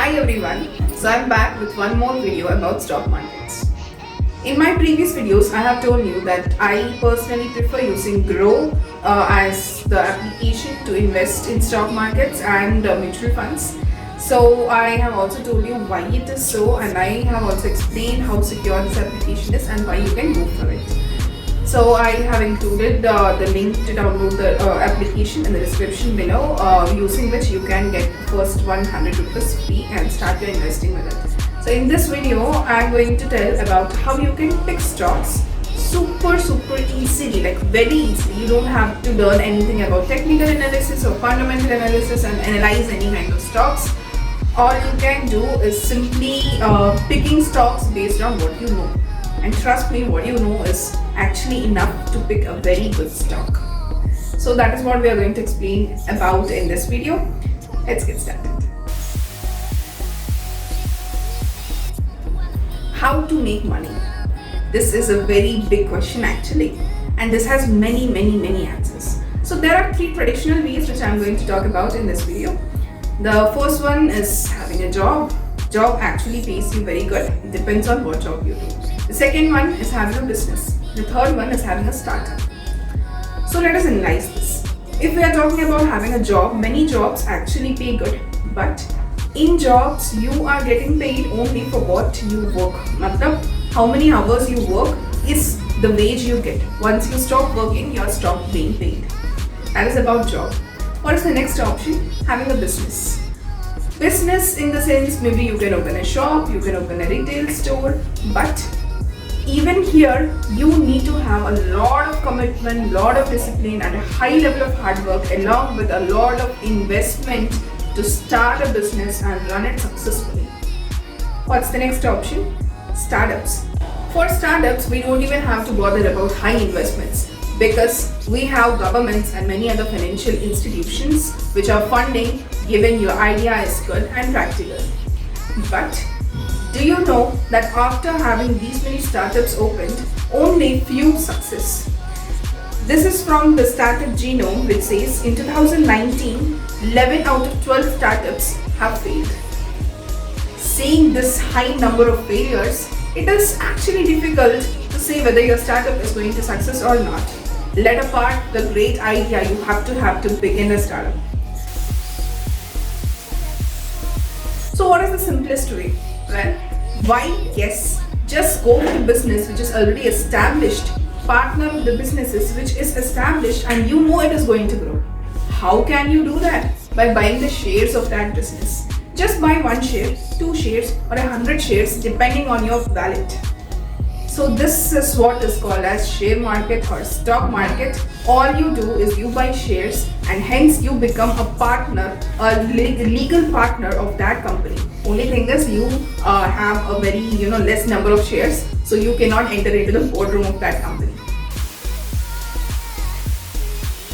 Hi everyone, so I'm back with one more video about stock markets. In my previous videos, I have told you that I personally prefer using Grow as the application to invest in stock markets and mutual funds. So I have also told you why it is so, and I have also explained how secure this application is and why you can go for it. So I have included the link to download the application in the description below, using which you can get first 100 rupees free and start your investing with it. So in this video, I am going to tell about how you can pick stocks super easily, like very easily. You don't have to learn anything about technical analysis or fundamental analysis and analyze any kind of stocks. All you can do is simply picking stocks based on what you know. And trust me, what you know is actually enough to pick a very good stock. So that is what we are going to explain about in this video. Let's get started. How to make money? This is a very big question actually, and this has many answers. So there are three traditional ways which I am going to talk about in this video. The first one is having a job. Job actually pays you very good. It depends on what job you do. The second one is having a business. The third one is having a startup. So let us analyze this. If we are talking about having a job, many jobs actually pay good. But in jobs, you are getting paid only for what you work. Matlab, how many hours you work is the wage you get. Once you stop working, you stop being paid. That is about job. What is the next option? Having a business. Business in the sense, maybe you can open a shop, you can open a retail store, but even here, you need to have a lot of commitment, lot of discipline and a high level of hard work along with a lot of investment to start a business and run it successfully. What's the next option? Startups. For startups, we don't even have to bother about high investments because we have governments and many other financial institutions which are funding given your idea is good and practical. But do you know that after having these many startups opened, only few success? This is from the Startup Genome, which says in 2019, 11 out of 12 startups have failed. Seeing this high number of failures, it is actually difficult to say whether your startup is going to success or not. Let apart the great idea you have to begin a startup. So what is the simplest way? Well, why? Yes, just go with the business which is already established. Partner with the businesses which is established and you know it is going to grow. How can you do that? By buying the shares of that business. Just buy 1 share, 2 shares or 100 shares depending on your wallet. So this is what is called as share market or stock market. All you do is you buy shares and hence you become a partner, a legal partner of that company. Only thing is you have a very less number of shares, so you cannot enter into the boardroom of that company.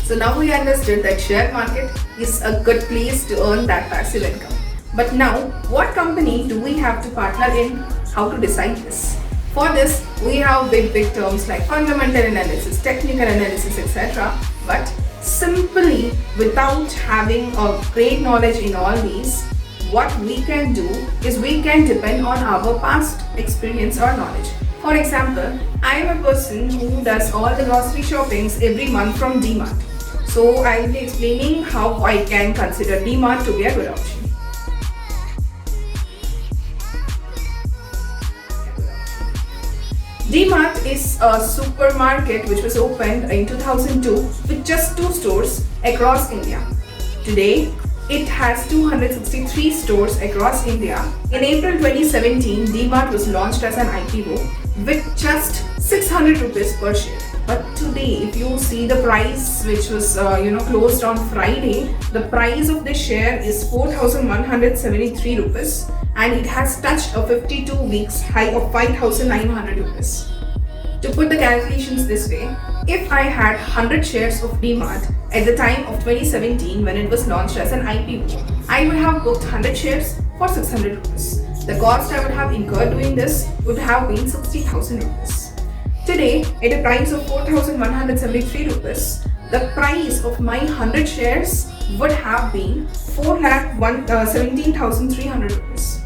So now we understood that share market is a good place to earn that passive income. But now what company do we have to partner in? How to decide this? For this, we have big terms like fundamental analysis, technical analysis, etc. But simply without having a great knowledge in all these, what we can do is we can depend on our past experience or knowledge. For example, I am a person who does all the grocery shoppings every month from DMart. So I will be explaining how I can consider DMart to be a good option. DMart is a supermarket which was opened in 2002 with just 2 stores across India. Today, it has 263 stores across India. In April 2017, DMart was launched as an IPO with just 600 rupees per share. But today, if you see the price which was closed on Friday, the price of the share is 4,173 rupees and it has touched a 52 weeks high of 5,900 rupees. To put the calculations this way, if I had 100 shares of DMart at the time of 2017 when it was launched as an IPO, I would have booked 100 shares for 600 rupees. The cost I would have incurred doing this would have been 60,000 rupees. Today, at a price of 4,173 rupees, the price of my 100 shares would have been 4,17,300 rupees.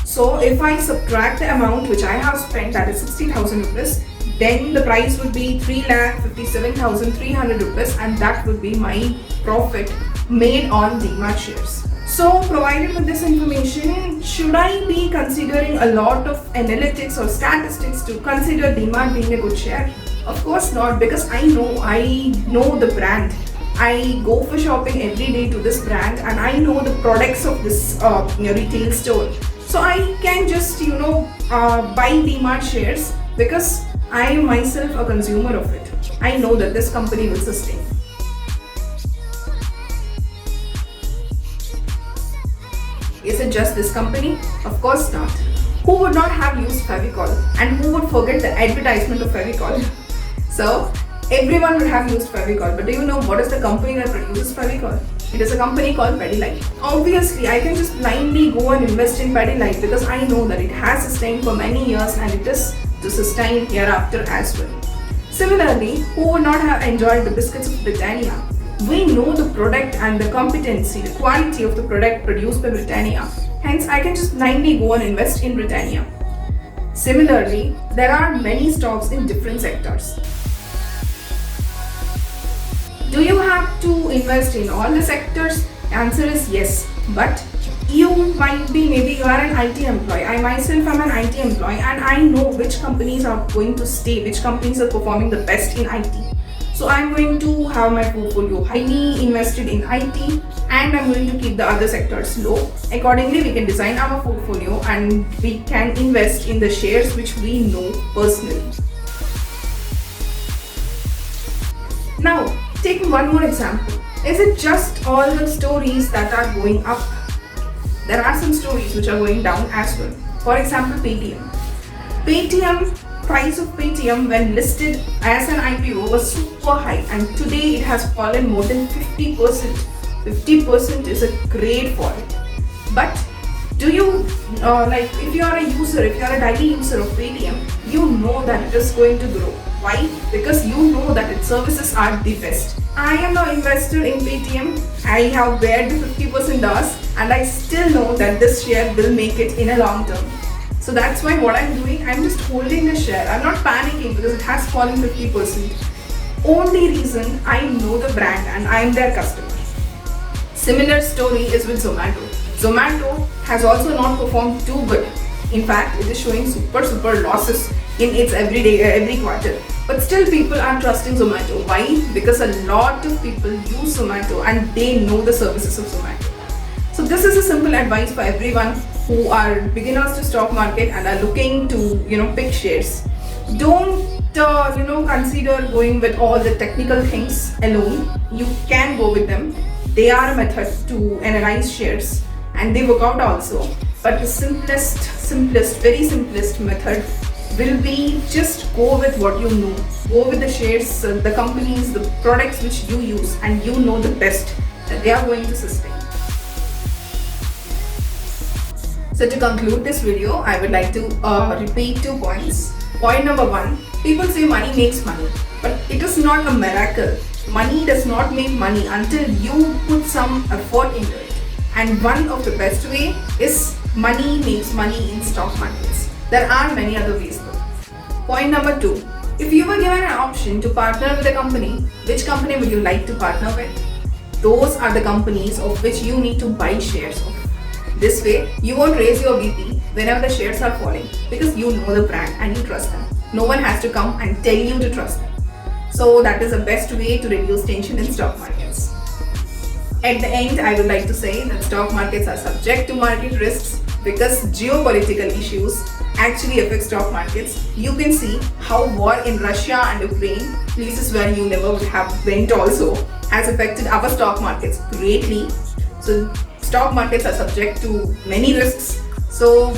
So if I subtract the amount which I have spent, that is 60,000 rupees, then the price would be 3,57,300 rupees, and that would be my profit made on DMart shares. So provided with this information, should I be considering a lot of analytics or statistics to consider DMart being a good share? Of course not, because I know the brand. I go for shopping every day to this brand, and I know the products of this retail store. So I can just buy DMart shares because I am myself a consumer of it. I know that this company will sustain. Is it just this company? Of course not. Who would not have used Fevicol, and who would forget the advertisement of Fevicol? So everyone would have used Fevicol, but do you know what is the company that produces Fevicol? It is a company called Pidilite. Obviously, I can just blindly go and invest in Pidilite because I know that it has sustained for many years and it is to sustain hereafter as well. Similarly, who would not have enjoyed the biscuits of Britannia? We know the product and the competency, the quality of the product produced by Britannia. Hence, I can just blindly go and invest in Britannia. Similarly, there are many stocks in different sectors. Do you have to invest in all the sectors? Answer is yes, but you might be, maybe you are an IT employee. I myself am an IT employee, and I know which companies are going to stay, which companies are performing the best in IT. So I'm going to have my portfolio highly invested in IT, and I'm going to keep the other sectors low. Accordingly, we can design our portfolio and we can invest in the shares which we know personally. Now, take one more example. Is it just all the stories that are going up? There are some stories which are going down as well. For example, Paytm. Price of Paytm when listed as an IPO was super high, and today it has fallen more than 50%. 50% is a great fall. But do you if you are a user, if you are a daily user of Paytm, you know that it is going to grow. Why? Because you know that its services are the best. I am an investor in Paytm. I have bared the 50% loss, and I still know that this share will make it in a long term. So that's why what I'm doing, I'm just holding the share. I'm not panicking because it has fallen 50%. Only reason, I know the brand and I'm their customer. Similar story is with Zomato. Zomato has also not performed too good. In fact, it is showing super losses in its every quarter. But still people are trusting Zomato. Why? Because a lot of people use Zomato and they know the services of Zomato. So this is a simple advice for everyone who are beginners to stock market and are looking to pick shares. Don't consider going with all the technical things alone. You can go with them. They are a method to analyze shares and they work out also. But the very simplest method will be just go with what you know. Go with the shares, the companies, the products which you use, and you know the best that they are going to sustain. So to conclude this video, I would like to repeat 2 points. Point number 1, people say money makes money, but it is not a miracle. Money does not make money until you put some effort into it. And one of the best way is money makes money in stock markets. There are many other ways though. Point number 2, if you were given an option to partner with a company, which company would you like to partner with? Those are the companies of which you need to buy shares of. This way, you won't raise your BP whenever the shares are falling because you know the brand and you trust them. No one has to come and tell you to trust them. So that is the best way to reduce tension in stock markets. At the end, I would like to say that stock markets are subject to market risks because geopolitical issues actually affect stock markets. You can see how war in Russia and Ukraine, places where you never would have went also, has affected our stock markets greatly. So stock markets are subject to many risks. So,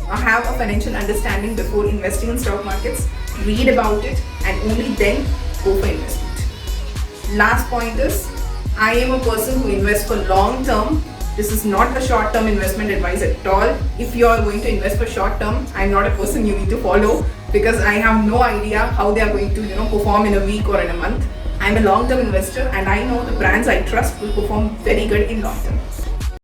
have a financial understanding before investing in stock markets. Read about it and only then go for investment. Last point is, I am a person who invests for long term. This is not a short term investment advice at all. If you are going to invest for short term, I am not a person you need to follow because I have no idea how they are going to perform in a week or in a month. I'm a long term investor and I know the brands I trust will perform very good in long term.